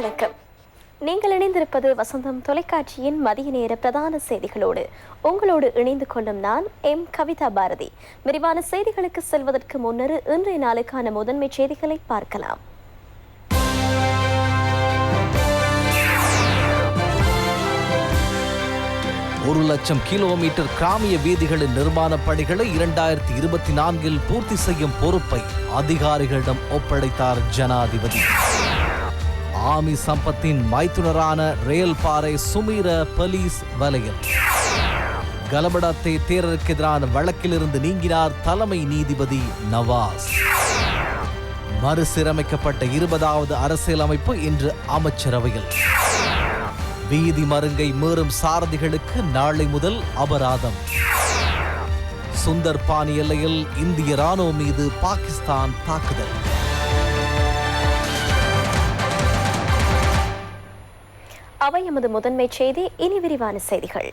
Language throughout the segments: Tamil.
வணக்கம். நீங்கள் இணைந்திருப்பது வசந்தம் தொலைக்காட்சியின் மதிய நேர பிரதான செய்திகளோடு. உங்களோடு இணைந்து கொள்ளும் நான் கவிதா பாரதி. விரிவான செய்திகளுக்கு செல்வதற்கு முன்னர் இன்றைய நாளுக்கான முதன்மை செய்திகளை பார்க்கலாம். ஒரு லட்சம் கிலோமீட்டர் கிராமிய வீதிகளின் நிர்மாண பணிகளை 2024 பூர்த்தி செய்யும் பொறுப்பை அதிகாரிகளிடம் ஒப்படைத்தார் ஜனாதிபதி. ஆமி சம்பத்தின் மைத்துனரான ரேல் பாறை சுமீர போலீஸ் வலையில். கலபடத்தை தேரருக்கு எதிரான வழக்கிலிருந்து நீங்கினார் தலைமை நீதிபதி நவாஸ். மறுசீரமைக்கப்பட்ட 20வது அரசியலமைப்பு இன்று அமைச்சரவையில். வீதி மருங்கை மீறும் சாரதிகளுக்கு நாளை முதல் அபராதம். சுந்தர்பானி எல்லையில் இந்திய ராணுவம் மீது பாகிஸ்தான் தாக்குதல். அவை எமது முதன்மை செய்தி. இனி விரிவான செய்திகள்.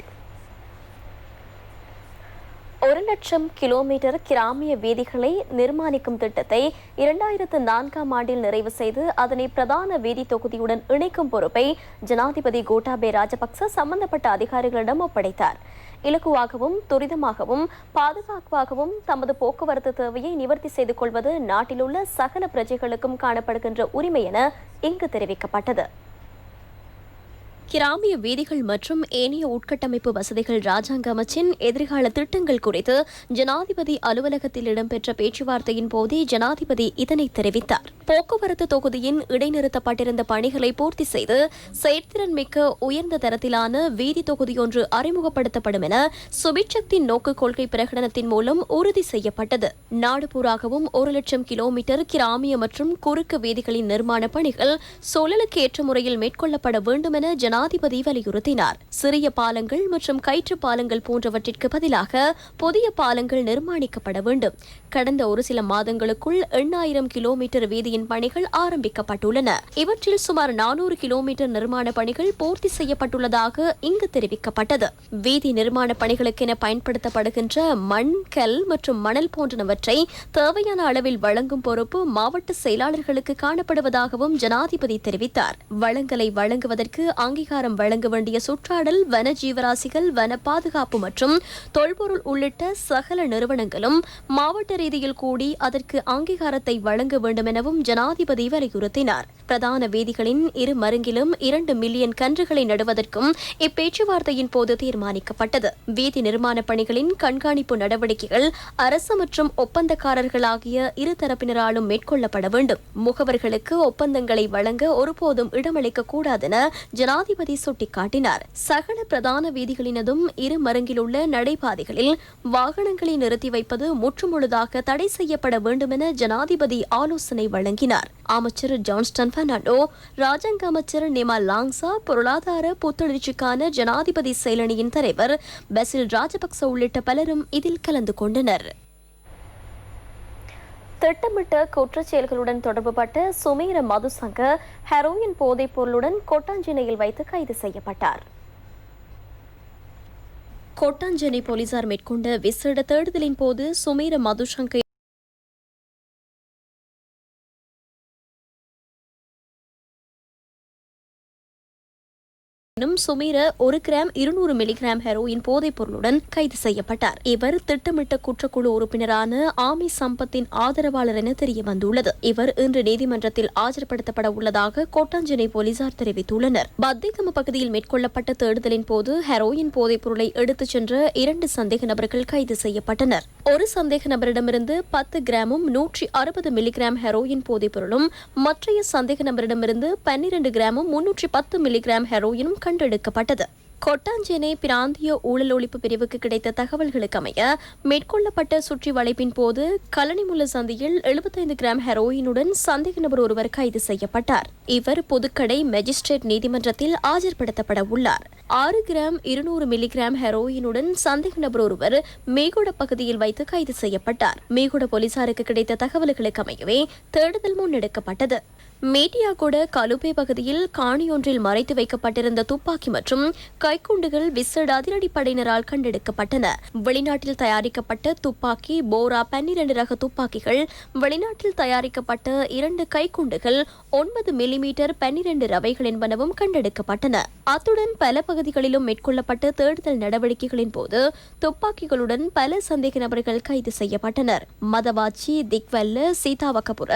1,00,000 கிலோமீட்டர் கிராமிய வீதிகளை நிர்மாணிக்கும் திட்டத்தை 2004ஆம் ஆண்டில் நிறைவு செய்து அதனை பிரதான வீதி தொகுதியுடன் இணைக்கும் பொறுப்பை ஜனாதிபதி கோட்டாபே ராஜபக்ச சம்பந்தப்பட்ட அதிகாரிகளிடம் ஒப்படைத்தார். இலகுவாகவும் துரிதமாகவும் பாதுகாப்பாகவும் தமது போக்குவரத்து தேவையை நிவர்த்தி செய்து கொள்வது நாட்டிலுள்ள சகல பிரஜைகளுக்கும் காணப்படுகின்ற உரிமை என இங்கு தெரிவிக்கப்பட்டது. கிராமிய வீதிகள் மற்றும் ஏனைய உட்கட்டமைப்பு வசதிகள் ராஜாங்க அமைச்சின் எதிர்கால திட்டங்கள் குறித்து ஜனாதிபதி அலுவலகத்தில் இடம்பெற்ற பேச்சுவார்த்தையின் போதே ஜனாதிபதி இதனை தெரிவித்தார். போக்குவரத்து தொகுதியின் இடைநிறுத்தப்பட்டிருந்த பணிகளை பூர்த்தி செய்து செயற்திறன் மிக்க உயர்ந்த தரத்திலான வீதி தொகுதியொன்று அறிமுகப்படுத்தப்படும் என சுபிட்சக்தி நோக்கு கொள்கை பிரகடனத்தின் மூலம் உறுதி செய்யப்பட்டது. நாடுபூராகவும் 1,00,000 கிலோமீட்டர் கிராமிய மற்றும் குறுக்கு வீதிகளின் நிர்மாண பணிகள் சூழலுக்கு ஏற்ற முறையில் மேற்கொள்ளப்பட வேண்டும் என ஜனாதிபதி வலியுறுத்தினார். சிறிய பாலங்கள் மற்றும் கயிற்று பாலங்கள் போன்றவற்றிற்கு பதிலாக புதிய பாலங்கள் நிர்மாணிக்கப்பட வேண்டும். கடந்த ஒரு சில மாதங்களுக்குள் 8,000 கிலோமீட்டர் வீதியின் பணிகள் ஆரம்பிக்கப்பட்டுள்ளன. இவற்றில் சுமார் 400 கிலோமீட்டர் நிர்மாண பணிகள் பூர்த்தி செய்யப்பட்டுள்ளதாக இங்கு தெரிவிக்கப்பட்டது. வீதி நிர்மாண பணிகளுக்கென பயன்படுத்தப்படுகின்ற மண், கல் மற்றும் மணல் போன்றவற்றை தேவையான அளவில் வழங்கும் பொறுப்பு மாவட்ட செயலாளர்களுக்கு காணப்படுவதாகவும் ஜனாதிபதி தெரிவித்தார். வளங்களை வழங்குவதற்கு அங்கீகாரம் வழங்க வேண்டிய சுற்றாடல், வன ஜீவராசிகள், வன பாதுகாப்பு மற்றும் தொல்பொருள் உள்ளிட்ட சகல நிறுவனங்களும் மாவட்ட ரீதியில் கூடி அதற்கு அங்கீகாரத்தை வழங்க வேண்டும் எனவும் ஜனாதிபதி வலியுறுத்தினார். பிரதான வீதிகளின் இரு மருங்கிலும் 2 மில்லியன் கன்றுகளை நடுவதற்கும் இப்பேச்சுவார்த்தையின் போது தீர்மானிக்கப்பட்டது. வீதி நிர்மாண பணிகளின் கண்காணிப்பு நடவடிக்கைகள் அரசு மற்றும் ஒப்பந்தக்காரர்கள் ஆகிய இரு தரப்பினராலும் மேற்கொள்ளப்பட வேண்டும். முகவர்களுக்கு ஒப்பந்தங்களை வழங்க ஒருபோதும் இடமளிக்க கூடாது என ஜனாதிபதி சுட்டிக்காட்டினார். சகல பிரதான வீதிகளினதும் இரு மருங்கில் உள்ள நடைபாதைகளில் வாகனங்களை நிறுத்தி வைப்பது முற்றுமுழுதாக தடை செய்யப்பட வேண்டும் என ஜனாதிபதி ஆலோசனை வழங்கினார். அமைச்சர் ஜான்ஸ்டன் பெர்னாண்டோ, ராஜாங்க அமைச்சர் நிமா லாங்சா, பொருளாதார புத்தெழுச்சிக்கான ஜனாதிபதி செயலணியின் தலைவர் பசில் ராஜபக்ச உள்ளிட்ட பலரும் இதில் கலந்து கொண்டனர். திட்டமிட்ட குற்றச் செயல்களுடன் தொடர்புபட்ட சுமீர மதுசங்க ஹெரோயின் போதைப் பொருளுடன் கொட்டாஞ்சினையில் வைத்து கைது செய்யப்பட்டார். கொட்டாஞ்சேனை போலீசார் மேற்கொண்ட விசேட தேடுதலின் போது Sameer Madushanka Sameer 1 gram 200 milligram heroin போதைப் பொருளுடன் கைது செய்யப்பட்டார். இவர் திட்டமிட்ட குற்றக்குழு உறுப்பினரான ஆமி சம்பத்தின் ஆதரவாளர் என தெரிய வந்துள்ளது. இவர் இன்று நீதிமன்றத்தில் ஆஜர்படுத்தப்பட உள்ளதாக கொட்டாஞ்சேனை போலீசார் தெரிவித்துள்ளனர். பத்திகம பகுதியில் மேற்கொள்ளப்பட்ட தேடுதலின் போது ஹெரோயின் போதைப் பொருளை எடுத்துச் சென்ற 2 சந்தேக நபர்கள் கைது செய்யப்பட்டனர். ஒரு சந்தேக நபரிடமிருந்து 10 கிராமும் 160 மில்லிகிராம் ஹெரோயின் போதைப் பொருளும், மற்றைய சந்தேக நபரிடமிருந்து 12 கிராமும் 310 மில்லிகிராம் ஹெரோயினும் கண்டெடுக்கப்பட்டது. கொட்டாஞ்சேனை பிராந்திய ஊழல் ஒழிப்பு பிரிவுக்கு கிடைத்த தகவல்களுக்கு அமைய மேற்கொள்ளப்பட்ட சுற்றி வளைப்பின் போது கலனிமுல்ல சந்தியில் 75 கிராம் ஹெரோயினுடன் சந்தேக நபர் ஒருவர் கைது செய்யப்பட்டார். இவர் புதுக்கடை மேஜிஸ்ட்ரேட் நீதிமன்றத்தில் ஆஜர்படுத்தப்பட உள்ளார். 6 கிராம் 200 மில்லிகிராம் ஹெரோயினுடன் சந்தேக நபர் ஒருவர் மேகோட பகுதியில் வைத்து கைது செய்யப்பட்டார். மேகோட போலீசாருக்கு கிடைத்த தகவல்களுக்கு அமையவே தேடுதல் முன்னெடுக்கப்பட்டது. மேட்டியாகொட கலுப்பே பகுதியில் காணியொன்றில் மறைத்து வைக்கப்பட்டிருந்த துப்பாக்கி மற்றும் கைக்குண்டுகள் விசேட அதிரடிப்படையினரால் கண்டெடுக்கப்பட்டன. வெளிநாட்டில் தயாரிக்கப்பட்ட துப்பாக்கி போரா 12 ரக துப்பாக்கிகள், வெளிநாட்டில் தயாரிக்கப்பட்ட 2 கைக்குண்டுகள், 9 மில்லிமீட்டர் 12 ரவைகள் என்பனவும் கண்டெடுக்கப்பட்டன. அத்துடன் பல பகுதிகளிலும் மேற்கொள்ளப்பட்ட தேடுதல் நடவடிக்கைகளின் போது துப்பாக்கிகளுடன் பல சந்தேக நபர்கள் கைது செய்யப்பட்டனர். மதவாச்சி, திக்வெல்ல, சீதாவக்கபுர,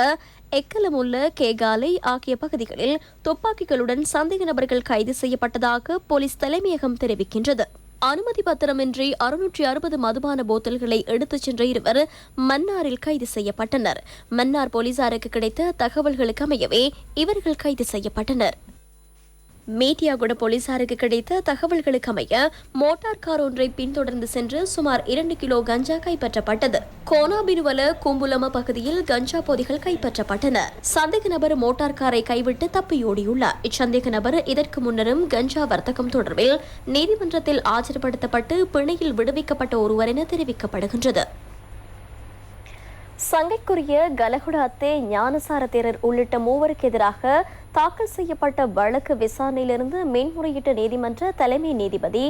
எக்கலமுல்ல, கேகாலை ஆகிய பகுதிகளில் துப்பாக்கிகளுடன் சந்தேக நபர்கள் கைது செய்யப்பட்டதாக போலீஸ் தலைமையகம் தெரிவிக்கின்றது. அனுமதி பத்திரமின்றி 660 மதுபான போத்தல்களை எடுத்துச் சென்ற இருவர் மன்னாரில் கைது செய்யப்பட்டனர். மன்னார் போலீசாருக்கு கிடைத்த தகவல்களுக்கு அமையவே இவர்கள் கைது செய்யப்பட்டனர். மேட்டியாகுட போலீசாருக்கு கிடைத்த தகவல்களுக்கு அமைய மோட்டார் கார் ஒன்றை பின்தொடர்ந்து சென்று சுமார் 2 கிலோ கஞ்சா கைப்பற்றப்பட்டது. கோனாபினுவல கும்புலம பகுதியில் கஞ்சா பொதிகள் கைப்பற்றப்பட்டன. சந்தேக நபர் மோட்டார் காரை கைவிட்டு தப்பியோடியுள்ளார். இச்சந்தேக நபர் இதற்கு முன்னரும் கஞ்சா வர்த்தகம் தொடர்பில் நீதிமன்றத்தில் ஆஜர்படுத்தப்பட்டு பிணையில் விடுவிக்கப்பட்ட ஒருவர் என தெரிவிக்கப்படுகின்றது. சங்கைக்குரிய கலகுட அத்தே, ஞானசார தேரர் உள்ளிட்ட மூவருக்கு எதிராக தாக்கல் செய்யப்பட்ட வழக்கு விசாரணையிலிருந்து மேன்முறையீட்டு நீதிமன்ற தலைமை நீதிபதி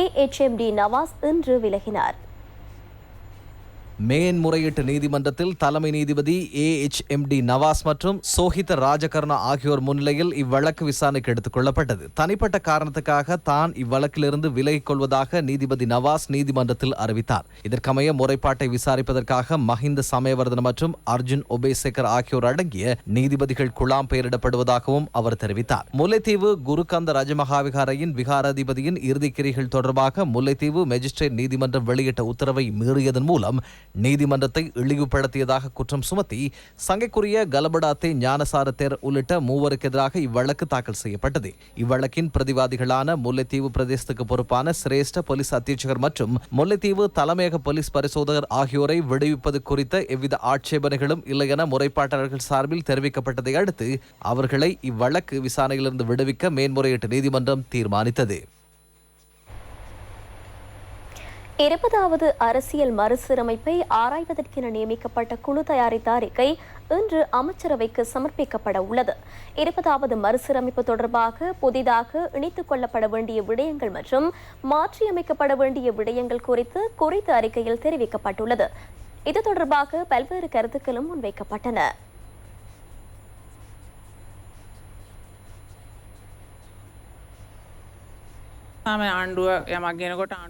AHMD நவாஸ் இன்று விலகினார். மேன்முறையீட்டு நீதிமன்றத்தில் தலைமை நீதிபதி AHMD நவாஸ் மற்றும் சோஹித ராஜகர்ணா ஆகியோர் முன்னிலையில் இவ்வழக்கு விசாரணைக்கு எடுத்துக் கொள்ளப்பட்டது. தனிப்பட்ட காரணத்துக்காக தான் இவ்வழக்கிலிருந்து விலகிக் கொள்வதாக நீதிபதி நவாஸ் நீதிமன்றத்தில் அறிவித்தார். இதற்கமைய முறைப்பாட்டை விசாரிப்பதற்காக மஹிந்த சமயவர்தன மற்றும் அர்ஜுன் ஒபேசேகர் ஆகியோர் அடங்கிய நீதிபதிகள் குழாம் பெயரிடப்படுவதாகவும் அவர் தெரிவித்தார். முல்லைத்தீவு குருகந்த ரஜமகாவிகாரையின் விகாராதிபதியின் இறுதிக்கிரிகள் தொடர்பாக முல்லைத்தீவு மேஜிஸ்ட்ரேட் நீதிமன்றம் வெளியிட்ட உத்தரவை மீறியதன் மூலம் நீதிமன்றத்தை இழிவுபடுத்தியதாக குற்றம் சுமத்தி சங்கைக்குரிய கலபடாத்தே, ஞானசார தேர் உள்ளிட்ட மூவருக்கு எதிராக இவ்வழக்கு தாக்கல் செய்யப்பட்டது. இவ்வழக்கின் பிரதிவாதிகளான முல்லைத்தீவு பிரதேசத்துக்கு பொறுப்பான சிரேஷ்ட போலீஸ் அத்தீட்சகர் மற்றும் முல்லைத்தீவு தலைமையக போலீஸ் பரிசோதகர் ஆகியோரை விடுவிப்பது குறித்த எவ்வித ஆட்சேபனைகளும் இல்லை என முறைப்பாட்டாளர்கள் சார்பில் தெரிவிக்கப்பட்டதை அடுத்து அவர்களை இவ்வழக்கு விசாரணையிலிருந்து விடுவிக்க மேன்முறையீட்டு நீதிமன்றம் தீர்மானித்தது. 20வது அரசியல் மறுசீரமைப்பை ஆராய்வதற்கென நியமிக்கப்பட்ட குழு தயாரித்த அறிக்கை இன்று அமைச்சரவைக்கு சமர்ப்பிக்கப்பட உள்ளது. 20வது மறுசீரமைப்பு தொடர்பாக புதிதாக இணைத்துக் கொள்ளப்பட வேண்டிய விடயங்கள் மற்றும் மாற்றியமைக்கப்பட வேண்டிய விடயங்கள் குறித்த அறிக்கையில் தெரிவிக்கப்பட்டுள்ளது. இது தொடர்பாக பல்வேறு கருத்துக்களும் முன்வைக்கப்பட்டன.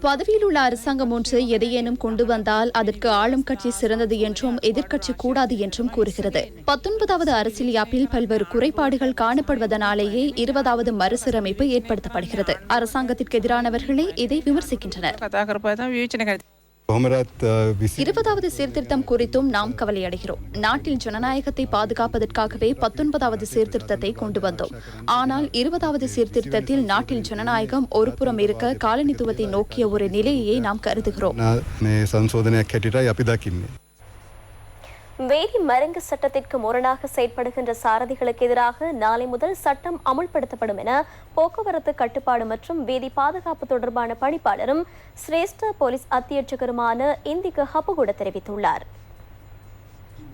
பதவியில் உள்ள அரசாங்கம் ஒன்று எதையேனும் கொண்டு வந்தால் அதற்கு ஆளும் கட்சி சிறந்தது என்றும் எதிர்க்கட்சி கூடாது என்றும் கூறுகிறது. 19வது அரசியல் யாப்பில் பல்வேறு குறைபாடுகள் காணப்படுவதனாலேயே 20வது மறுசீரமைப்பு ஏற்படுத்தப்படுகிறது. அரசாங்கத்திற்கு எதிரானவர்களே இதை விமர்சிக்கின்றனர். 20வது சீர்திருத்தம் குறித்தும் நாம் கவலையடைகிறோம். நாட்டில் ஜனநாயகத்தை பாதுகாப்பதற்காகவே 19வது சீர்திருத்தத்தை கொண்டு வந்தோம். ஆனால் 20வது சீர்திருத்தத்தில் நாட்டில் ஜனநாயகம் ஒருபுறம் இருக்க காலனித்துவத்தை நோக்கிய ஒரு நிலையை நாம் கருதுகிறோம். வேதி மருங்கு சட்டத்திற்கு முரணாக செயற்படுகின்ற சாரதிகளுக்கு எதிராக நாளை முதல் சட்டம் அமுல்படுத்தப்படும் என போக்குவரத்து கட்டுப்பாடு மற்றும் வீதி பாதுகாப்பு தொடர்பான பணிப்பாளரும் சிரேஷ்ட போலீஸ் அத்தியட்சகருமான இந்திக ஹப்புகுட தெரிவித்துள்ளார்.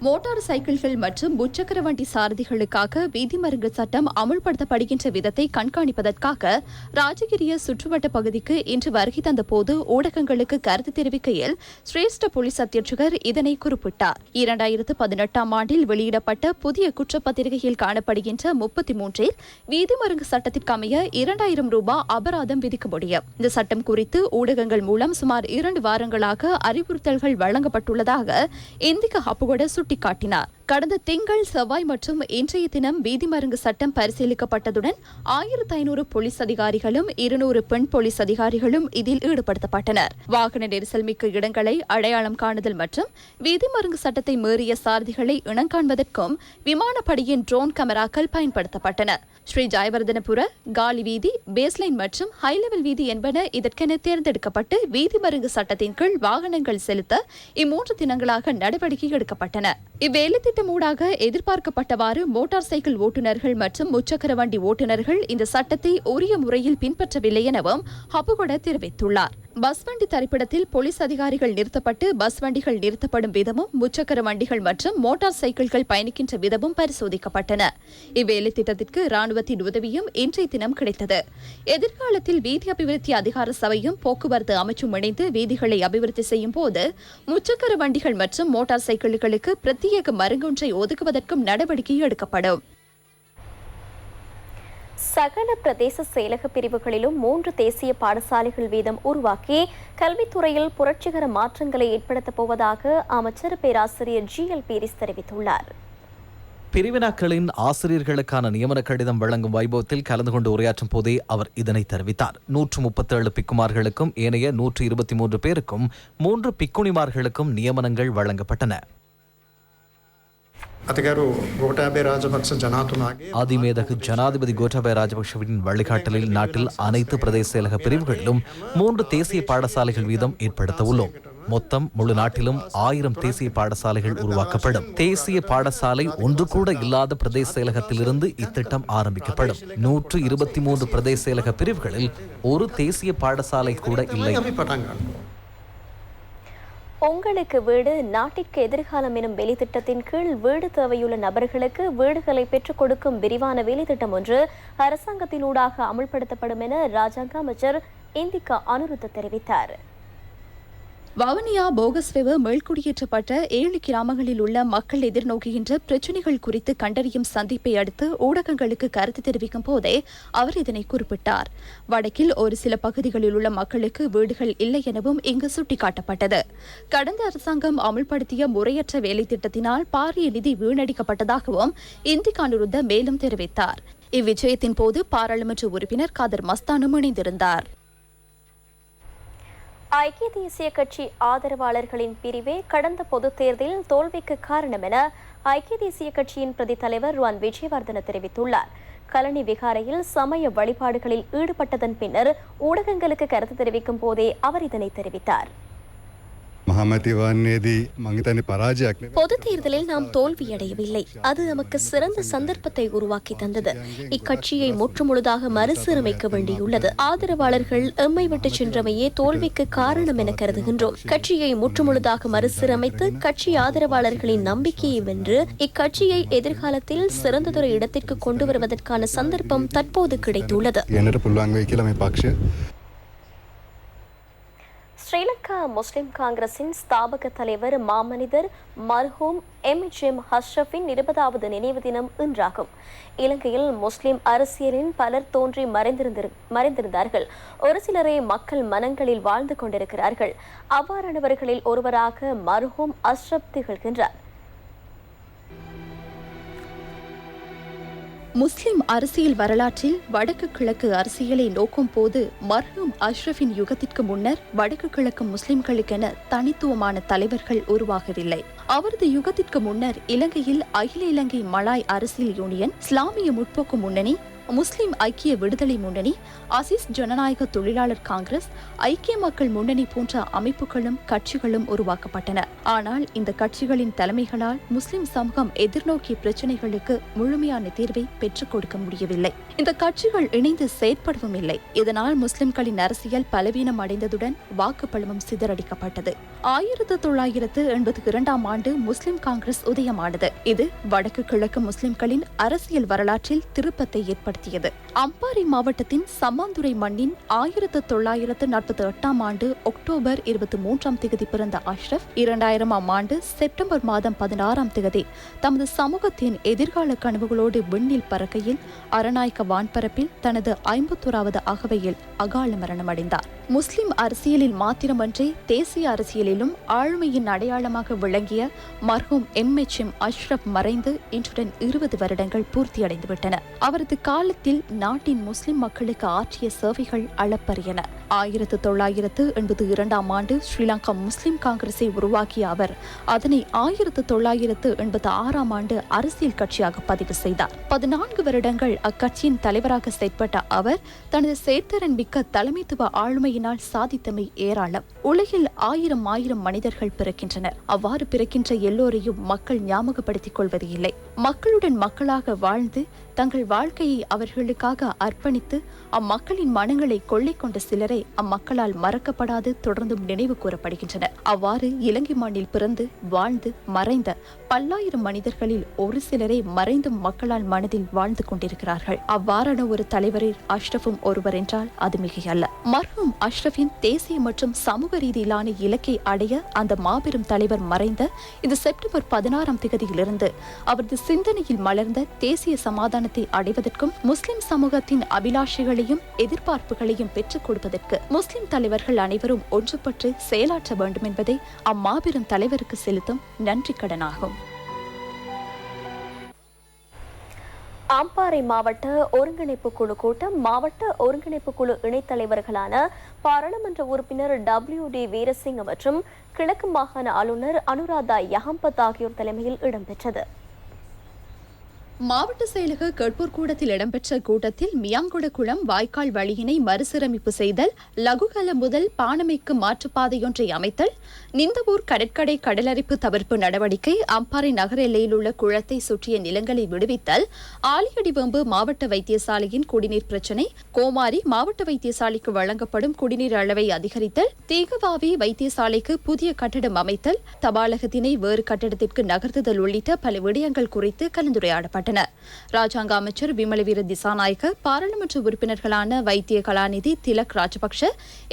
மோட்டார் சைக்கிள்கள் மற்றும் முச்சக்கர வண்டி சாரதிகளுக்காக வீதிமருங்கு சட்டம் அமுல்படுத்தப்படுகின்ற விதத்தை கண்காணிப்பதற்காக ராஜகிரிய சுற்றுவட்ட பகுதிக்கு இன்று வருகை தந்த போது ஊடகங்களுக்கு கருத்து தெரிவிக்கையில் சிரேஷ்ட போலீஸ் அத்தியட்சகர் இதனை குறிப்பிட்டார். 2018ஆம் ஆண்டில் வெளியிடப்பட்ட புதிய குற்றப்பத்திரிகையில் காணப்படுகின்ற 33இல் வீதிமருங்கு சட்டத்திற்கு அமைய 2000 ரூபாய் அபராதம் விதிக்க முடியும். இந்த சட்டம் குறித்து ஊடகங்கள் மூலம் சுமார் 2 வாரங்களாக அறிவுறுத்தல்கள் வழங்கப்பட்டுள்ளதாக இந்திக ஹப்புகொட சுட்டிக்காட்டினார். கடந்த திங்கள், செவ்வாய் மற்றும் இன்றைய தினம் வீதிமருங்கு சட்டம் பரிசீலிக்கப்பட்டதுடன் 1500 போலீஸ் அதிகாரிகளும் 200 பெண் போலீஸ் அதிகாரிகளும் இதில் ஈடுபடுத்தப்பட்டனர். வாகன நெரிசல் மிக்க இடங்களை அடையாளம் காணுதல் மற்றும் வீதிமருங்கு சட்டத்தை மீறிய சாரதிகளை இனங்காண்பதற்கும் விமானப்படையின் ட்ரோன் கேமராக்கள் பயன்படுத்தப்பட்டன. ஸ்ரீ ஜெயவர்தனபுர, காலி வீதி, பேஸ்லைன் மற்றும் ஹைலெவல் வீதி என்பன இதற்கென தேர்ந்தெடுக்கப்பட்டு வீதிமருங்கு சட்டத்தின் கீழ் வாகனங்கள் செலுத்த 3 தினங்களாக நடவடிக்கை எடுக்கப்பட்டன. இவ்வேலை சட்டமூடாக எதிர்பார்க்கப்பட்டவாறு மோட்டார் சைக்கிள் ஓட்டுநர்கள் மற்றும் முச்சக்கர வண்டி ஓட்டுநர்கள் இந்த சட்டத்தை உரிய முறையில் பின்பற்றவில்லை எனவும் ஹபுகொட தெரிவித்துள்ளார். பஸ் வண்டி தரிப்பிடத்தில் போலீஸ் அதிகாரிகள் நிறுத்தப்பட்டு பஸ் வண்டிகள் நிறுத்தப்படும் விதமும் முச்சக்கர வண்டிகள் மற்றும் மோட்டார் சைக்கிள்கள் பயணிக்கின்ற விதமும் பரிசோதிக்கப்பட்டன. இவ்வேலை திட்டத்திற்கு ராணுவத்தின் உதவியும் இன்றைய தினம் கிடைத்தது. எதிர்காலத்தில் வீதி அபிவிருத்தி அதிகார சபையும் போக்குவரத்து அமைச்சும் இணைந்து வீதிகளை அபிவிருத்தி செய்யும் போது முச்சக்கர வண்டிகள் மற்றும் மோட்டார் சைக்கிள்களுக்கு பிரத்யேக மருங்கொன்றை ஒதுக்குவதற்கும் நடவடிக்கை எடுக்கப்படும். சகல பிரதேச செயலக பிரிவுகளிலும் 3 தேசிய பாடசாலைகள் வீதம் உருவாக்கி கல்வித்துறையில் புரட்சிகர மாற்றங்களை ஏற்படுத்தப் போவதாக அமைச்சர் பேராசிரியர் GL பீரிஸ் தெரிவித்துள்ளார். பிரிவினாக்களின் ஆசிரியர்களுக்கான நியமன கடிதம் வழங்கும் வைபவத்தில் கலந்து கொண்டு உரையாற்றும் போதே அவர் இதனை தெரிவித்தார். 137 பிக்குமார்களுக்கும் ஏனைய 123 பேருக்கும் 3 பிக்குணிமார்களுக்கும் நியமனங்கள் வழங்கப்பட்டன. அதிமேதகு ஜனாதிபதி கோட்டாபய ராஜபக்ஷவின் வழிகாட்டலில் நாட்டில் அனைத்து பிரதேச செயலக பிரிவுகளிலும் 3 தேசிய பாடசாலைகள் வீதம் ஏற்படுத்த உள்ளோம். மொத்தம் முழு நாட்டிலும் 1000 தேசிய பாடசாலைகள் உருவாக்கப்படும். தேசிய பாடசாலை ஒன்று கூட இல்லாத பிரதேச செயலகத்திலிருந்து இத்திட்டம் ஆரம்பிக்கப்படும். 123 பிரதேச செயலக பிரிவுகளில் ஒரு தேசிய பாடசாலை கூட இல்லை. உங்களுக்கு வீடு நாட்டிற்கு எதிர்காலம் எனும் வேலைத்திட்டத்தின் கீழ் வீடு தேவையுள்ள நபர்களுக்கு வீடுகளை பெற்றுக் கொடுக்கும் விரிவான வேலைத்திட்டம் ஒன்று அரசாங்கத்தினூடாக அமுல்படுத்தப்படும் என ராஜாங்க அமைச்சர் இந்திகா அனுருத்த தெரிவித்தார். வவுனியா போகஸ்வெவ மேல்குடியேற்றப்பட்ட 7 கிராமங்களில் உள்ள மக்கள் எதிர்நோக்குகின்ற பிரச்சினைகள் குறித்து கண்டறியும் சந்திப்பை அடுத்து ஊடகங்களுக்கு கருத்து தெரிவிக்கும் போதே அவர் இதனை குறிப்பிட்டார். வடக்கில் ஒரு சில பகுதிகளில் உள்ள மக்களுக்கு வீடுகள் இல்லை எனவும் இங்கு சுட்டிக்காட்டப்பட்டது. கடந்த அரசாங்கம் அமுல்படுத்திய முறையற்ற வேலை திட்டத்தினால் பாரிய நிதி வீணடிக்கப்பட்டதாகவும் இந்திகா அனுருத்த மேலும் தெரிவித்தார். இவ்விஜயத்தின் போது பாராளுமன்ற உறுப்பினர் காதர் மஸ்தானும் இணைந்திருந்தார். ஐக்கிய தேசிய கட்சி ஆதரவாளர்களின் பிரிவே கடந்த பொதுத் தேர்தலில் தோல்விக்கு காரணம் என ஐக்கிய தேசிய கட்சியின் பிரதி தலைவர் ருவான் விஜயவர்தன தெரிவித்துள்ளார். கலனி விகாரையில் சமய வழிபாடுகளில் ஈடுபட்டதன் பின்னர் ஊடகங்களுக்கு கருத்து தெரிவிக்கும் போதே அவர் இதனை தெரிவித்தார். பொது தேர்தலில் நாம் தோல்வியடையவில்லை. அது நமக்கு சிறந்த சந்தர்ப்பத்தை உருவாக்கி தந்தது. இக்கட்சியை முற்றுமுழுதாக மறுசீரமைக்க வேண்டியுள்ளது. ஆதரவாளர்கள் எம்மை விட்டு சென்றமையே தோல்விக்கு காரணம் என கருதுகின்றோம். கட்சியை முற்றுமுழுதாக மறுசீரமைத்து கட்சி ஆதரவாளர்களின் நம்பிக்கையை வென்று இக்கட்சியை எதிர்காலத்தில் சிறந்ததொரு இடத்திற்கு கொண்டு வருவதற்கான சந்தர்ப்பம் தற்போது கிடைத்துள்ளது. ஸ்ரீலங்கா முஸ்லிம் காங்கிரசின் ஸ்தாபக தலைவர் மாமனிதர் மர்ஹூம் MHM அஷ்ரஃபின் 20வது நினைவு தினம் இன்றாகும். இலங்கையில் முஸ்லிம் அரசியலின் பலர் தோன்றி மறைந்திருந்தார்கள். ஒரு சிலரே மக்கள் மனங்களில் வாழ்ந்து கொண்டிருக்கிறார்கள். அவ்வாறானவர்களில் ஒருவராக மர்ஹூம் அஷ்ரப் திகழ்கின்றார். முஸ்லிம் அரசியல் வரலாற்றில் வடக்கு கிழக்கு அரசியலை நோக்கும் போது மர்ஹூம் அஷ்ரஃபின் யுகத்திற்கு முன்னர் வடக்கு கிழக்கு முஸ்லிம்களுக்கென தனித்துவமான தலைவர்கள் உருவாகவில்லை. அவரது யுகத்திற்கு முன்னர் இலங்கையில் அகில இலங்கை மலாய் அரசியல் யூனியன், இஸ்லாமிய முற்போக்கு முன்னணி, முஸ்லிம் ஐக்கிய விடுதலை முன்னணி, அசிஸ் ஜனநாயக தொழிலாளர் காங்கிரஸ், ஐக்கிய மக்கள் முன்னணி போன்ற அமைப்புகளும் கட்சிகளும் உருவாக்கப்பட்டன. ஆனால் இந்த கட்சிகளின் தலைமைகளால் முஸ்லிம் சமூகம் எதிர்நோக்கிய பிரச்சினைகளுக்கு முழுமையான தீர்வை பெற்றுக் கொடுக்க முடியவில்லை. இந்த கட்சிகள் இணைந்து செயற்படவும் இல்லை. இதனால் முஸ்லிம்களின் அரசியல் பலவீனம் அடைந்ததுடன் வாக்குப்பளமும் சிதறடிக்கப்பட்டது. 1982 ஆண்டு முஸ்லிம் காங்கிரஸ் உதயமானது. இது வடக்கு கிழக்கு முஸ்லிம்களின் அரசியல் வரலாற்றில் திருப்பத்தை ஏற்படுத்தியது. அம்பாறை மாவட்டத்தின் சம்மாந்துறை மண்ணின் 1948 ஆண்டு அக்டோபர் 23 பிறந்த அஷ்ரப் 2000 ஆண்டு செப்டம்பர் மாதம் 16 தமது சமூகத்தின் எதிர்கால கனவுகளோடு விண்ணில் பறக்கையில் அரநாயக்க வான்பரப்பில் தனது 51வது அகவையில் அகால மரணமடைந்தார். முஸ்லிம் அரசியலில் மாத்திரமன்றி தேசிய அரசியலிலும் ஆளுமையின் அடையாளமாக விளங்கிய மர்ஹூம் MHM அஷ்ரப் மறைந்து இன்றுடன் 20 வருடங்கள் பூர்த்தியடைந்துவிட்டன. அவரது காலத்தில் நாட்டின் முஸ்லிம் மக்களுக்கு ஆற்றிய சேவைகள் அளப்பரியன. 1982 ஆண்டு ஸ்ரீலங்கா முஸ்லிம் காங்கிரஸை உருவாக்கிய அவர் அதனை 1986 ஆண்டு அரசியல் கட்சியாக பதிவு செய்தார். 14 வருடங்கள் அக்கட்சியின் தலைவராக செயற்பட்ட அவர் தனது செயற்திறன் மிக்க தலைமைத்துவ ஆளுமையினால் சாதித்தமை ஏராளம். உலகில் 1000 1000 மனிதர்கள் பிறக்கின்றனர். அவ்வாறு பிறக்கின்ற எல்லோரையும் மக்கள் ஞாபகப்படுத்திக் கொள்வது இல்லை. மக்களுடன் மக்களாக வாழ்ந்து தங்கள் வாழ்க்கையை அவர்களுக்காக அர்ப்பணித்து அம்மக்களின் மனங்களை கொள்ளை கொண்ட சிலரை அம்மக்களால் மறக்கப்படாது தொடர்ந்தும் நினைவு கூறப்படுகின்றனர். அவ்வாறு இலங்கை மண்ணில் பிறந்து வாழ்ந்து மறைந்த பல்லாயிரம் மனிதர்களில் ஒரு சிலரை மறைந்தும் மக்களால் மனதில் வாழ்ந்து கொண்டிருக்கிறார்கள். அவ்வாறான ஒரு தலைவரில் அஷ்ரஃபும் ஒருவர் என்றால் அது மிகையல்ல. மர்ஹூம் அஷ்ரஃபின் தேசிய மற்றும் சமூக ரீதியிலான இலக்கை அடைய அந்த மாபெரும் தலைவர் மறைந்த இந்த செப்டம்பர் 16ஆம் தேதியிலிருந்து அவரது சிந்தனையில் மலர்ந்த தேசிய சமாதானத்தை அடைவதற்கும் முஸ்லிம் சமூகத்தின் அபிலாஷைகளையும் எதிர்பார்ப்புகளையும் பெற்றுக் கொடுப்பதற்கு முஸ்லிம் தலைவர்கள் அனைவரும் ஒன்றுபட்டு செயலாற்ற வேண்டும் என்பதே அம்மாபெரும் தலைவருக்கு செலுத்தும் நன்றி கடனாகும். அம்பாறை மாவட்ட ஒருங்கிணைப்பு குழு கூட்டம் மாவட்ட ஒருங்கிணைப்பு குழு இணைத்தலைவர்களான பாராளுமன்ற உறுப்பினர் WD வீரசிங்க மற்றும் கிழக்கு மாகாண ஆளுநர் அனுராதா யஹம்பத் ஆகியோர் தலைமையில் இடம்பெற்றது. மாவட்ட செயலக கேட்போர் கூடத்தில் இடம்பெற்ற கூட்டத்தில் மியாங்குட குளம் வாய்க்கால் வழியினை மறுசீரமைப்பு செய்தல், லகுகல முதல் பானமைக்கு மாற்றுப்பாதையொன்றை அமைத்தல், நிந்தவூர் கடற்கரை கடலரிப்பு தவிர்ப்பு நடவடிக்கை, அம்பாறை நகர எல்லையில் உள்ள குளத்தை சுற்றிய நிலங்களை விடுவித்தல், ஆலியடிவம்பு மாவட்ட வைத்தியசாலையின் குடிநீர் பிரச்சினை, கோமாரி மாவட்ட வைத்தியசாலைக்கு வழங்கப்படும் குடிநீர் அளவை அதிகரித்தல், தீகவாவி வைத்தியசாலைக்கு புதிய கட்டடம் அமைத்தல், தபாலகத்தினை வேறு கட்டடத்திற்கு நகர்த்துதல் உள்ளிட்ட பல விடயங்கள் குறித்து கலந்துரையாடப்பட்டது. ராஜாங்க அமைச்சர் விமலவீர திசாநாயக்க, பாராளுமன்ற உறுப்பினர்களான வைத்திய கலாநிதி Tilak Rajapaksa,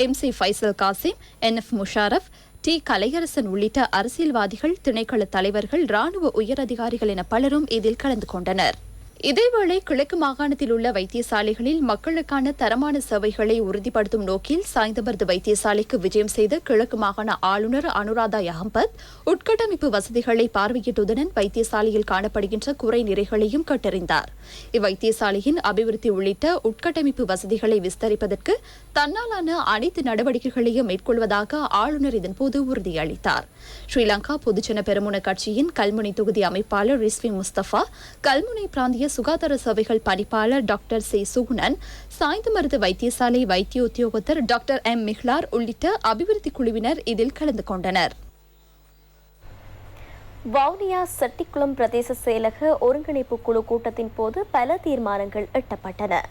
MC Faisal Kasim, NF Musharraf, T Kalaiyarasan உள்ளிட்ட அரசியல்வாதிகள், திணைக்கள தலைவர்கள், ராணுவ உயரதிகாரிகள் என பலரும் இதில் கலந்து கொண்டனர். இதேவேளை கிழக்கு மாகாணத்தில் உள்ள வைத்தியசாலைகளில் மக்களுக்கான தரமான சேவைகளை உறுதிப்படுத்தும் நோக்கில் சாய்ந்தமருது வைத்தியசாலைக்கு விஜயம் செய்த கிழக்கு மாகாண ஆளுநர் அனுராதா யஹம்பத் உட்கட்டமைப்பு வசதிகளை பார்வையிட்டதுடன் வைத்தியசாலையில் காணப்படுகின்ற குறை நிறைகளையும் கேட்டறிந்தார். இவ்வைத்தியசாலையின் அபிவிருத்தி உள்ளிட்ட உட்கட்டமைப்பு வசதிகளை விஸ்தரிப்பதற்கு தன்னாலான அனைத்து நடவடிக்கைகளையும் மேற்கொள்வதாக ஆளுநர் இதன்போது உறுதியளித்தார். ஸ்ரீலங்கா பொதுஜன பெரமுன கட்சியின் கல்முனை தொகுதி அமைப்பாளர் ரிஸ்வி முஸ்தபா, கல்முனை பிராந்திய சுகாதார சேவைகள் பணிப்பாளர் டாக்டர் சி சுகுணன், சாய்ந்தமருது வைத்தியசாலை வைத்திய உத்தியோகத்தர் டாக்டர் M மிஹ்லார் உள்ளிட்ட அபிவிருத்தி குழுவினர் இதில் கலந்து கொண்டனர். வவுனியா செட்டிக்குளம் பிரதேச செயலக ஒருங்கிணைப்பு குழு கூட்டத்தின் போது பல தீர்மானங்கள் எட்டப்பட்டன.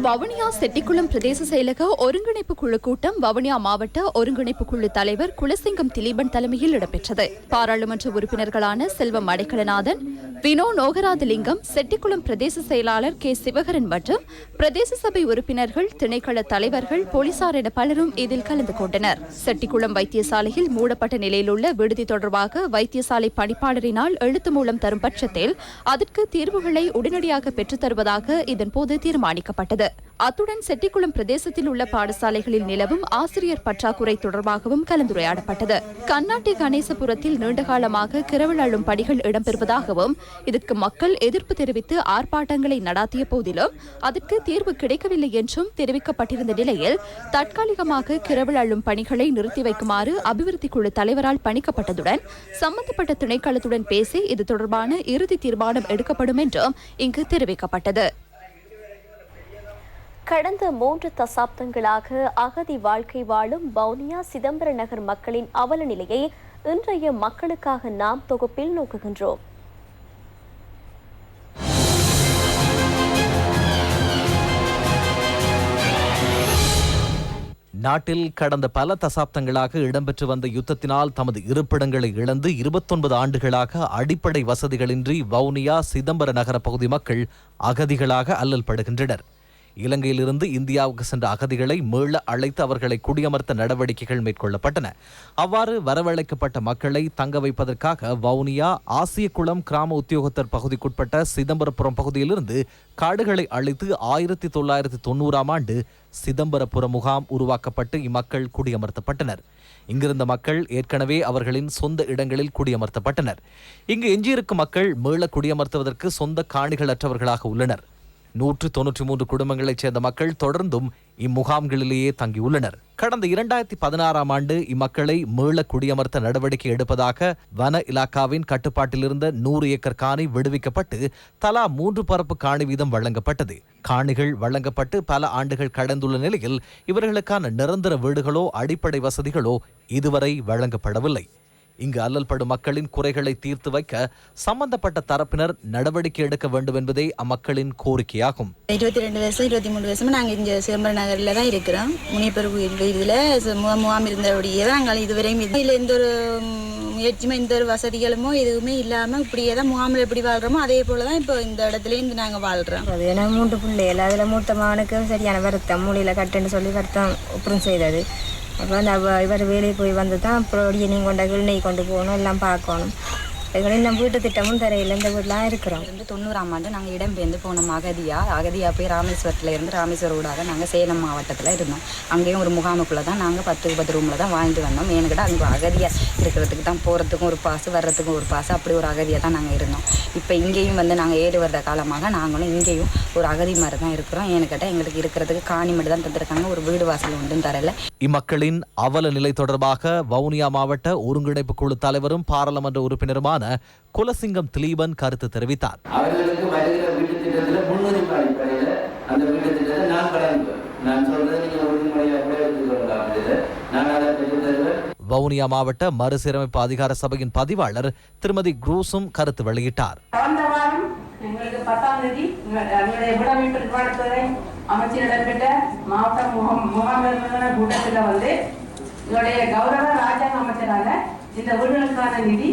வவுனியா செட்டிக்குளம் பிரதேச செயலக ஒருங்கிணைப்பு குழு கூட்டம் வவுனியா மாவட்ட ஒருங்கிணைப்பு குழு தலைவர் குலசிங்கம் திலீபன் தலைமையில் இடம்பெற்றது. பாராளுமன்ற உறுப்பினர்களான செல்வம் அடைக்கலநாதன், வினோ நோகராதலிங்கம், செட்டிக்குளம் பிரதேச செயலாளர் K சிவகரன் மற்றும் பிரதேச சபை உறுப்பினர்கள், திணைக்கள தலைவர்கள், போலீசார் என பலரும் இதில் கலந்து கொண்டனர். செட்டிக்குளம் வைத்தியசாலையில் மூடப்பட்ட நிலையில் உள்ள விடுதி தொடர்பாக வைத்தியசாலை பணிப்பாளரினால் எழுத்து மூலம் தரும் பட்சத்தில் அதற்கு தீர்வுகளை உடனடியாக பெற்றுத் தருவதாக இதன்போது தீர்மானிக்கப்பட்டது. அத்துடன் செட்டிக்குளம் பிரதேசத்தில் உள்ள பாடசாலைகளில் நிலவும் ஆசிரியர் பற்றாக்குறை தொடர்பாகவும் கலந்துரையாடப்பட்டது. கண்ணாட்டி கணேசபுரத்தில் நீண்டகாலமாக கிரவல் அள்ளும் பணிகள் இடம்பெறுவதாகவும் இதற்கு மக்கள் எதிர்ப்பு தெரிவித்து ஆர்ப்பாட்டங்களை நடாத்திய போதிலும் அதற்கு தீர்வு கிடைக்கவில்லை என்றும் தெரிவிக்கப்பட்டிருந்த நிலையில் தற்காலிகமாக கிரவல் அள்ளும் பணிகளை நிறுத்தி வைக்குமாறு அபிவிருத்தி குழு தலைவரால் பணிக்கப்பட்டதுடன் சம்பந்தப்பட்ட திணைக்களத்துடன் பேசி இது தொடர்பான இறுதி தீர்மானம் எடுக்கப்படும் என்றும் இங்கு தெரிவிக்கப்பட்டது. கடந்த 3 தசாப்தங்களாக அகதி வாழ்க்கை வாழும் வவுனியா சிதம்பர நகர் மக்களின் அவல நிலையை இன்றைய மக்களுக்காக நாம் தொகுப்பில் நோக்குகின்றோம். நாட்டில் கடந்த பல தசாப்தங்களாக இடம்பெற்று வந்த யுத்தத்தினால் தமது இருப்பிடங்களை இழந்து 29 ஆண்டுகளாக அடிப்படை வசதிகளின்றி வவுனியா சிதம்பர நகர பகுதி மக்கள் அகதிகளாக அல்லல்படுகின்றனர். இலங்கையிலிருந்து இந்தியாவுக்கு சென்ற அகதிகளை மீள அழைத்து அவர்களை குடியமர்த்த நடவடிக்கைகள் மேற்கொள்ளப்பட்டன. அவ்வாறு வரவழைக்கப்பட்ட மக்களை தங்க வைப்பதற்காக வவுனியா ஆசியகுளம் கிராம உத்தியோகத்தர் பகுதிக்குட்பட்ட சிதம்பரபுரம் பகுதியிலிருந்து காடுகளை அழித்து 1990ஆம் ஆண்டு சிதம்பரபுரம் முகாம் உருவாக்கப்பட்டு இம்மக்கள் குடியமர்த்தப்பட்டனர். இங்கிருந்த மக்கள் ஏற்கனவே அவர்களின் சொந்த இடங்களில் குடியமர்த்தப்பட்டனர். இங்கு எஞ்சியிருக்கும் மக்கள் மீள குடியமர்த்துவதற்கு சொந்த காணிகளற்றவர்களாக உள்ளனர். 193 குடும்பங்களைச் சேர்ந்த மக்கள் தொடர்ந்தும் இம்முகாம்களிலேயே தங்கியுள்ளனர். கடந்த 2016ஆம் ஆண்டு இம்மக்களை மீள குடியமர்த்த நடவடிக்கை எடுப்பதாக வன இலாக்காவின் கட்டுப்பாட்டில் இருந்த 100 ஏக்கர் காணி விடுவிக்கப்பட்டு தலா 3 பரப்பு காணி வீதம் வழங்கப்பட்டது. காணிகள் வழங்கப்பட்டு பல ஆண்டுகள் கடந்துள்ள நிலையில் இவர்களுக்கான நிரந்தர வீடுகளோ அடிப்படை வசதிகளோ இதுவரை வழங்கப்படவில்லை. இங்கு அல்லல்படும் மக்களின் குறைகளை தீர்த்து வைக்க சம்பந்தப்பட்ட தரப்பினர் நடவடிக்கை எடுக்க வேண்டும் என்பதே அம்மக்களின் கோரிக்கையாகும். 22 வருஷம் 23 வருஷமா நாங்கள் இங்கே சிதம்பரம் நகரில் தான் இருக்கிறோம். முனியப்பர் இதில் முகாம் இருந்தபடியே தான் நாங்கள் இதுவரையும் இதில் எந்த ஒரு முயற்சியுமே எந்த ஒரு வசதிகளுமோ எதுவுமே இல்லாமல் இப்படியே தான் முகாமில் எப்படி வாழ்கிறோமோ அதே போல தான் இப்போ இந்த இடத்துலேருந்து நாங்கள் வாழ்கிறோம். அது ஏன்னா 3 பிள்ளைகள் அதில் மூத்த மகனுக்கு சரியான வருத்தம் மூலையில் கட்டுன்னு சொல்லி வருத்தம் அப்புறம் செய்தது. அப்போ அந்த இவர் வேலையை போய் வந்து தான் அப்புறம் நீங்க கொண்ட கிளிநெய் கொண்டு போகணும் எல்லாம் பார்க்கணும். இன்னும் வீட்டு திட்டமும் தரையில் இந்த வீட்டிலாம் இருக்கிறோம். 90ஆம் ஆண்டு நாங்கள் இடம்பெயர்ந்து போனோம். அகதியாக போய் ராமேஸ்வரத்தில் இருந்து ராமேஸ்வர ஊடாக நாங்கள் சேலம் மாவட்டத்தில் இருந்தோம். அங்கேயும் ஒரு முகாமுக்குள்ளே தான் நாங்கள் 10 ரூமில் தான் வாழ்ந்து வந்தோம். ஏன்னுக்கிட்ட அங்கே அகதியாக இருக்கிறதுக்கு தான் போகிறதுக்கும் ஒரு பாசு வர்றதுக்கும் ஒரு பாசு அப்படி ஒரு அகதியாக தான் நாங்கள் இருந்தோம். இப்போ இங்கேயும் வந்து நாங்கள் 7 வருட காலமாக நாங்களும் இங்கேயும் ஒரு அகதி மாதிரி தான் இருக்கிறோம். ஏன்னுக்கிட்ட எங்களுக்கு இருக்கிறதுக்கு காணி மட்டும் தான் தந்திருக்காங்க, ஒரு வீடு வாசல் ஒன்றும் தரல. இம்மக்களின் அவல நிலை தொடர்பாக வவுனியா மாவட்ட ஒருங்கிணைப்பு குழு தலைவரும் பாராளுமன்ற உறுப்பினருமான குலசிங்கம் திலீபன் கருத்து தெரிவித்தார். அவர்களுக்கு வருகிற வீட்டு திட்டத்தில் முன்னுரிமை அடிப்படையில் அந்த வீட்டு திட்டத்தை நான் வழங்குவேன். நான் சொல்றதை நீங்கள் உறுதிமொழியாக கூட எடுத்துக்கொள்ளலாம். நான் அதை பெற்றுத் தருவேன். வவுனியா மாவட்ட மறுசீரமைப்பு அதிகார சபையின் பதிவாளர் திருமதி குரூஸும் கருத்து வெளியிட்டார். கடந்த வாரம் எங்களுக்கு 10ஆம் தேதி எங்களுடைய விடமைப்பு நிர்வாகத்துறை அமைச்சர் இடம்பெற்ற மாவட்ட முகாமையான கூட்டத்தில் வந்து எங்களுடைய கௌரவ ராஜாங்க அமைச்சராக இந்த வீடுகளுக்கான நிதி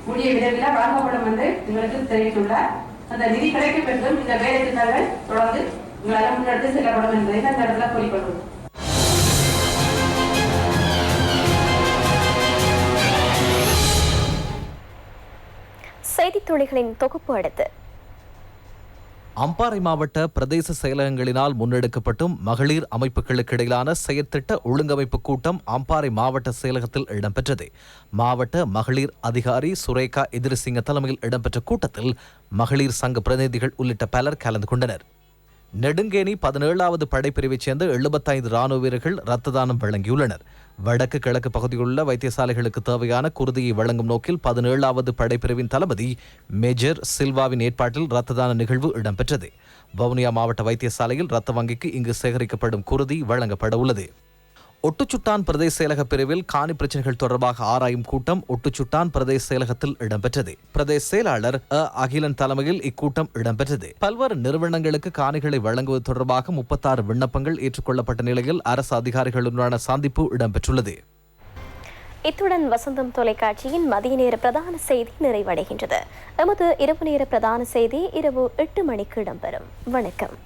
கூடிய விரைவில் வழங்கப்படும் என்று எங்களுக்கு தெரிவித்துள்ளார். அந்த நிதி கிடைக்கும் என்றும் இந்த வேலை திட்டங்கள் தொடர்ந்து எங்களால் முன்னெடுத்து செல்லப்படும் என்பதை இந்த இடத்துல கூறிக்கொள்வோம். செய்தித் துளிகளின் தொகுப்பு அடுத்து. அம்பாறை மாவட்ட பிரதேச செயலகங்களினால் முன்னெடுக்கப்பட்டும் மகளிர் அமைப்புகளுக்கு இடையிலான செயற்திட்ட ஒழுங்கமைப்பு கூட்டம் அம்பாறை மாவட்ட செயலகத்தில் இடம்பெற்றது. மாவட்ட மகளிர் அதிகாரி சுரேகா எதிரிசிங்க தலைமையில் இடம்பெற்ற கூட்டத்தில் மகளிர் சங்க பிரதிநிதிகள் உள்ளிட்ட பலர் கலந்து கொண்டனர். நெடுங்கேணி 17வது படைப்பிரிவைச் சேர்ந்த 75 ராணுவ வீரர்கள் இரத்த தானம் வழங்கியுள்ளனர். வடக்கு கிழக்கு பகுதியிலுள்ள வைத்தியசாலைகளுக்கு தேவையான குருதியை வழங்கும் நோக்கில் 17வது படைப்பிரிவின் தளபதி மேஜர் சில்வாவின் ஏற்பாட்டில் இரத்த தான நிகழ்வு இடம்பெற்றது. வவுனியா மாவட்ட வைத்தியசாலையில் இரத்த வங்கிக்கு இங்கு சேகரிக்கப்படும் குருதி வழங்கப்பட உள்ளது. ஒட்டுச்சுட்டான் பிரதேச செயலக பிரிவில் காணி பிரச்சனைகள் தொடர்பாக ஆராயும் கூட்டம் ஒட்டுச்சுட்டான் பிரதேச செயலகத்தில் இடம்பெற்றது. பிரதேச செயலாளர் அகிலன் தலைமையில் இக்கூட்டம் இடம்பெற்றது. பல்வேறு நிறுவனங்களுக்கு காணிகளை வழங்குவது தொடர்பாக 36 விண்ணப்பங்கள் ஏற்றுக்கொள்ளப்பட்ட நிலையில் அரசு அதிகாரிகளுடனான சந்திப்பு இடம்பெற்றுள்ளது. இத்துடன் வசந்தம் தொலைக்காட்சியின் மதிய நேர பிரதான செய்தி நிறைவடைகின்றது. எமது இரவு நேர பிரதான செய்தி இரவு 8 மணிக்கு இடம்பெறும். வணக்கம்.